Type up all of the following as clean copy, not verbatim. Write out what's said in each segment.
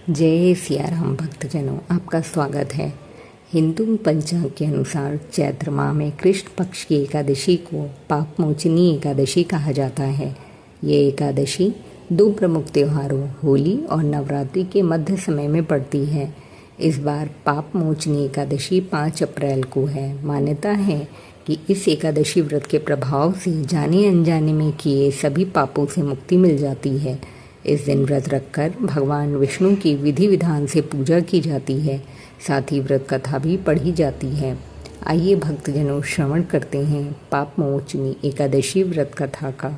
जय सिया राम भक्तजनों, आपका स्वागत है। हिंदू पंचांग के अनुसार चैत्र माह में कृष्ण पक्ष की एकादशी को पाप मोचनी एकादशी कहा जाता है। ये एकादशी दो प्रमुख त्योहारों होली और नवरात्रि के मध्य समय में पड़ती है। इस बार पाप मोचनी एकादशी 5 अप्रैल को है। मान्यता है कि इस एकादशी व्रत के प्रभाव से जाने अनजाने में किए सभी पापों से मुक्ति मिल जाती है। इस दिन व्रत रखकर भगवान विष्णु की विधि विधान से पूजा की जाती है। साथ ही व्रत कथा भी पढ़ी जाती है। आइए भक्तजनों श्रवण करते हैं पाप मोचनी एकादशी व्रत कथा का।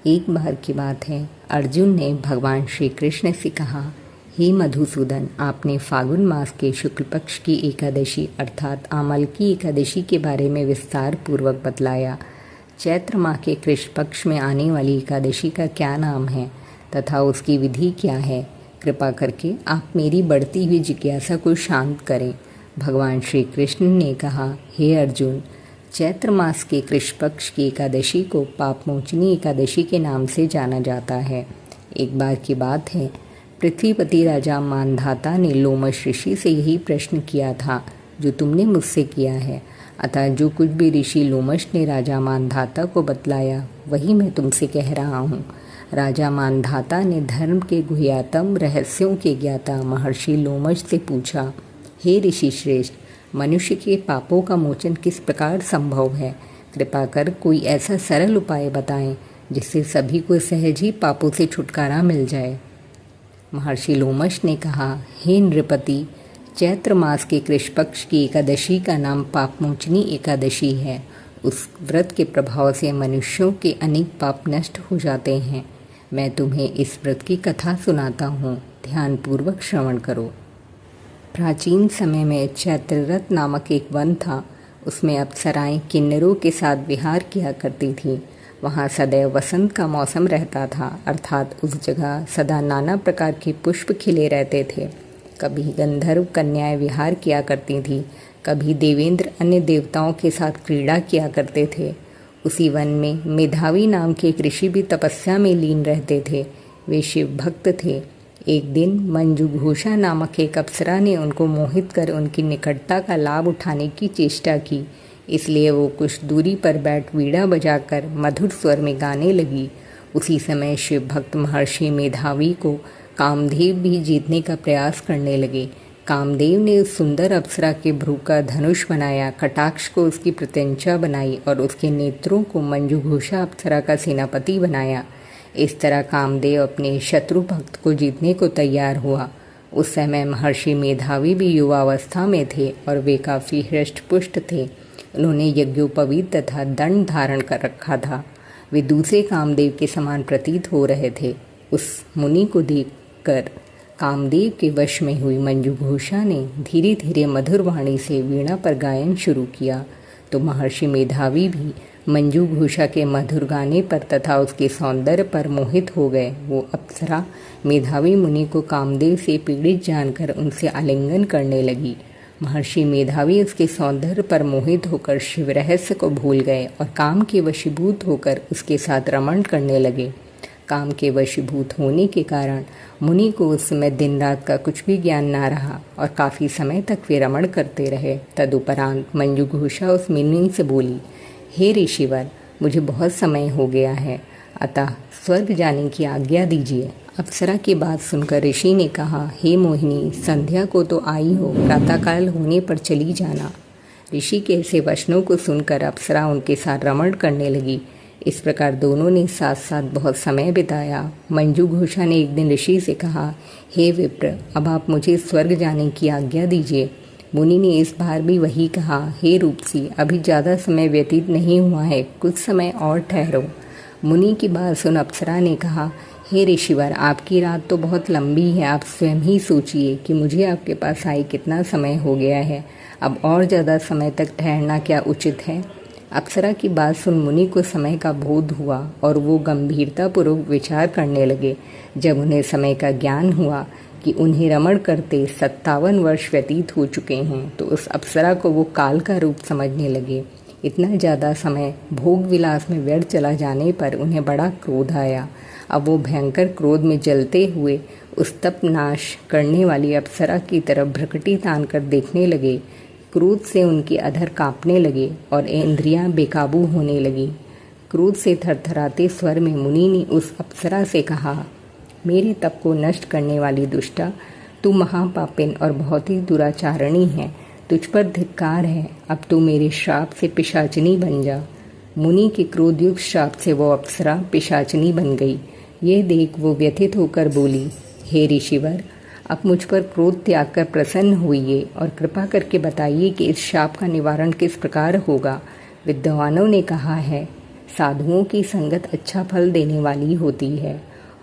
एक बार की बात है, अर्जुन ने भगवान श्री कृष्ण से कहा, हे मधुसूदन, आपने फागुन मास के शुक्ल पक्ष की एकादशी अर्थात आमल की एकादशी के बारे में विस्तार पूर्वक बतलाया। चैत्र माह के कृष्ण पक्ष में आने वाली एकादशी का क्या नाम है तथा उसकी विधि क्या है? कृपा करके आप मेरी बढ़ती हुई जिज्ञासा को शांत करें। भगवान श्री कृष्ण ने कहा, हे अर्जुन, चैत्र मास के कृष्ण पक्ष की एकादशी को पापमोचनी एकादशी के नाम से जाना जाता है। एक बार की बात है, पृथ्वीपति राजा मानधाता ने लोमश ऋषि से यही प्रश्न किया था जो तुमने मुझसे किया है। अतः जो कुछ भी ऋषि लोमश ने राजा मानधाता को बतलाया वही मैं तुमसे कह रहा हूँ। राजा मानधाता ने धर्म के गुह्यतम रहस्यों के ज्ञाता महर्षि लोमश से पूछा, हे ऋषि श्रेष्ठ, मनुष्य के पापों का मोचन किस प्रकार संभव है? कृपा कर कोई ऐसा सरल उपाय बताएं जिससे सभी को सहज ही पापों से छुटकारा मिल जाए। महर्षि लोमश ने कहा, हे नृपति, चैत्र मास के कृष्ण पक्ष की एकादशी का नाम पापमोचनी एकादशी है। उस व्रत के प्रभाव से मनुष्यों के अनेक पाप नष्ट हो जाते हैं। मैं तुम्हें इस व्रत की कथा सुनाता हूँ, ध्यानपूर्वक श्रवण करो। प्राचीन समय में चैत्ररथ नामक एक वन था। उसमें अप्सराएं किन्नरों के साथ विहार किया करती थीं। वहाँ सदैव वसंत का मौसम रहता था, अर्थात उस जगह सदा नाना प्रकार के पुष्प खिले रहते थे। कभी गंधर्व कन्याएं विहार किया करती थीं, कभी देवेंद्र अन्य देवताओं के साथ क्रीड़ा किया करते थे। उसी वन में मेधावी नाम के एक ऋषि भी तपस्या में लीन रहते थे। वे शिव भक्त थे। एक दिन मंजुघोषा नामक एक अप्सरा ने उनको मोहित कर उनकी निकटता का लाभ उठाने की चेष्टा की। इसलिए वो कुछ दूरी पर बैठ वीणा बजाकर मधुर स्वर में गाने लगी। उसी समय शिव भक्त महर्षि मेधावी को कामदेव भी जीतने का प्रयास करने लगे। कामदेव ने उस सुंदर अप्सरा के भ्रू का धनुष बनाया, कटाक्ष को उसकी प्रत्यंचा बनाई और उसके नेत्रों को मंजुघोषा अप्सरा का सेनापति बनाया। इस तरह कामदेव अपने शत्रु भक्त को जीतने को तैयार हुआ। उस समय महर्षि मेधावी भी युवावस्था में थे और वे काफ़ी हृष्ट पुष्ट थे। उन्होंने यज्ञोपवीत तथा दंड धारण कर रखा था। वे दूसरे कामदेव के समान प्रतीत हो रहे थे। उस मुनि को देखकर कामदेव के वश में हुई मंजुघोषा ने धीरे धीरे मधुर वाणी से वीणा पर गायन शुरू किया तो महर्षि मेधावी भी मंजुघोषा के मधुर गाने पर तथा उसके सौंदर्य पर मोहित हो गए। वो अप्सरा मेधावी मुनि को कामदेव से पीड़ित जानकर उनसे आलिंगन करने लगी। महर्षि मेधावी उसके सौंदर्य पर मोहित होकर शिव रहस्य को भूल गए और काम के वशीभूत होकर उसके साथ रमण करने लगे। काम के वशीभूत होने के कारण मुनि को उस समय दिन रात का कुछ भी ज्ञान ना रहा और काफ़ी समय तक वे रमण करते रहे। तदुपरांत मंजुघोषा उस मुनि से बोली, हे ऋषिवर, मुझे बहुत समय हो गया है, अतः स्वर्ग जाने की आज्ञा दीजिए। अप्सरा की बात सुनकर ऋषि ने कहा, हे मोहिनी, संध्या को तो आई हो, प्रातःकाल होने पर चली जाना। ऋषि के ऐसे वचनों को सुनकर अप्सरा उनके साथ रमण करने लगी। इस प्रकार दोनों ने साथ साथ बहुत समय बिताया। मंजुघोषा ने एक दिन ऋषि से कहा, हे विप्र, अब आप मुझे स्वर्ग जाने की आज्ञा दीजिए। मुनि ने इस बार भी वही कहा, हे रूपसी, अभी ज़्यादा समय व्यतीत नहीं हुआ है, कुछ समय और ठहरो। मुनि की बात सुन अप्सरा ने कहा, हे ऋषिवर, आपकी रात तो बहुत लंबी है, आप स्वयं ही सोचिए कि मुझे आपके पास आए कितना समय हो गया है। अब और ज़्यादा समय तक ठहरना क्या उचित है? अप्सरा की बात सुन मुनि को समय का बोध हुआ और वो गंभीरतापूर्वक विचार करने लगे। जब उन्हें समय का ज्ञान हुआ कि उन्हें रमण करते 57 वर्ष व्यतीत हो चुके हैं तो उस अप्सरा को वो काल का रूप समझने लगे। इतना ज़्यादा समय भोग विलास में व्यर्थ चला जाने पर उन्हें बड़ा क्रोध आया। अब वो भयंकर क्रोध में जलते हुए उस तप नाश करने वाली अप्सरा की तरफ भ्रकटी तान कर देखने लगे। क्रोध से उनके अधर कांपने लगे और इंद्रियां बेकाबू होने लगी। क्रोध से थरथराते स्वर में मुनि ने उस अप्सरा से कहा, मेरे तप को नष्ट करने वाली दुष्टा, तू महापापिन और बहुत ही दुराचारणी है। तुझ पर धिक्कार है। अब तू मेरे श्राप से पिशाचिनी बन जा। मुनि के क्रोधयुक्त श्राप से वो अप्सरा पिशाचिनी बन गई। ये देख वो व्यथित होकर बोली, हे ऋषिवर, अब मुझ पर क्रोध त्याग कर प्रसन्न होइए और कृपा करके बताइए कि इस शाप का निवारण किस प्रकार होगा। विद्वानों ने कहा है, साधुओं की संगत अच्छा फल देने वाली होती है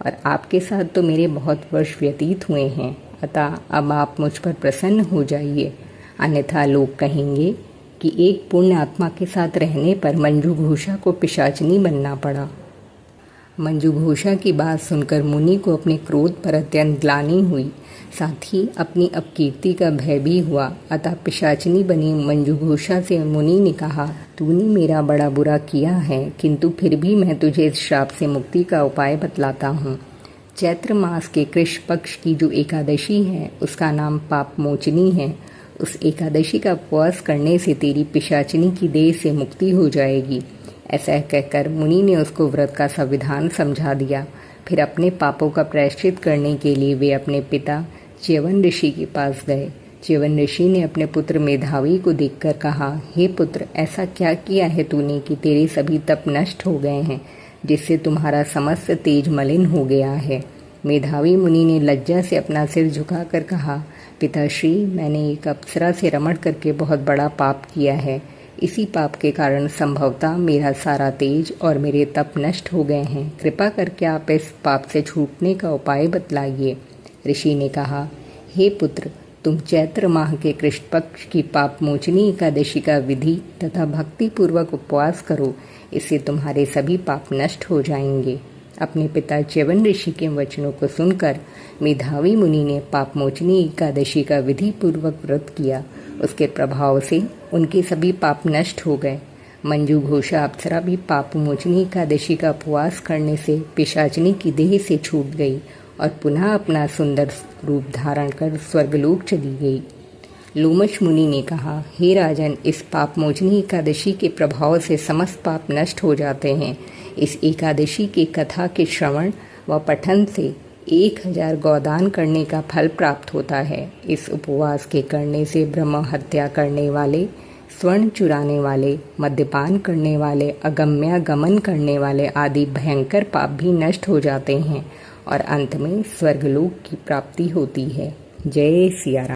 और आपके साथ तो मेरे बहुत वर्ष व्यतीत हुए हैं, अतः अब आप मुझ पर प्रसन्न हो जाइए, अन्यथा लोग कहेंगे कि एक पुण्य आत्मा के साथ रहने पर मंजुघोषा को पिशाचिनी बनना पड़ा। मंजुघोषा की बात सुनकर मुनि को अपने क्रोध पर अत्यंत ग्लानि हुई, साथ ही अपनी अपकीर्ति का भय भी हुआ। अतः पिशाचिनी बनी मंजुघोषा से मुनि ने कहा, तूने मेरा बड़ा बुरा किया है, किंतु फिर भी मैं तुझे इस श्राप से मुक्ति का उपाय बतलाता हूँ। चैत्र मास के कृष्ण पक्ष की जो एकादशी है उसका नाम पाप मोचनी है। उस एकादशी का उपवास करने से तेरी पिशाचिनी की देह से मुक्ति हो जाएगी। ऐसा कहकर मुनि ने उसको व्रत का संविधान समझा दिया। फिर अपने पापों का प्रायश्चित करने के लिए वे अपने पिता च्यवन ऋषि के पास गए। च्यवन ऋषि ने अपने पुत्र मेधावी को देखकर कहा, हे पुत्र, ऐसा क्या किया है तूने कि तेरे सभी तप नष्ट हो गए हैं, जिससे तुम्हारा समस्त तेज मलिन हो गया है। मेधावी मुनि ने लज्जा से अपना सिर झुकाकर कहा, पिताश्री, मैंने एक अप्सरा से रमण करके बहुत बड़ा पाप किया है। इसी पाप के कारण संभवतः मेरा सारा तेज और मेरे तप नष्ट हो गए हैं। कृपा करके आप इस पाप से छूटने का उपाय बतलाइए। ऋषि ने कहा, हे पुत्र, तुम चैत्र माह के कृष्ण पक्ष की पाप मोचनी एकादशी का विधि तथा भक्ति पूर्वक उपवास करो, इससे तुम्हारे सभी पाप नष्ट हो जाएंगे। अपने पिता च्यवन ऋषि के वचनों को सुनकर मेधावी मुनि ने पाप मोचनी एकादशी का विधि पूर्वक व्रत किया। उसके प्रभाव से उनके सभी पाप नष्ट हो गए। मंजुघोषा अप्सरा भी पाप मोचनी एकादशी का उपवास करने से पिशाचिनी की देह से छूट गई और पुनः अपना सुंदर रूप धारण कर स्वर्गलोक चली गई। लोमश मुनि ने कहा, हे राजन, इस पाप मोचनी एकादशी के प्रभाव से समस्त पाप नष्ट हो जाते हैं। इस एकादशी की कथा के श्रवण व पठन से 1000 गौदान करने का फल प्राप्त होता है। इस उपवास के करने से ब्रह्म हत्या करने वाले, स्वर्ण चुराने वाले, मद्यपान करने वाले, अगम्यागमन करने वाले आदि भयंकर पाप भी नष्ट हो जाते हैं और अंत में स्वर्गलोक की प्राप्ति होती है। जय सिया राम।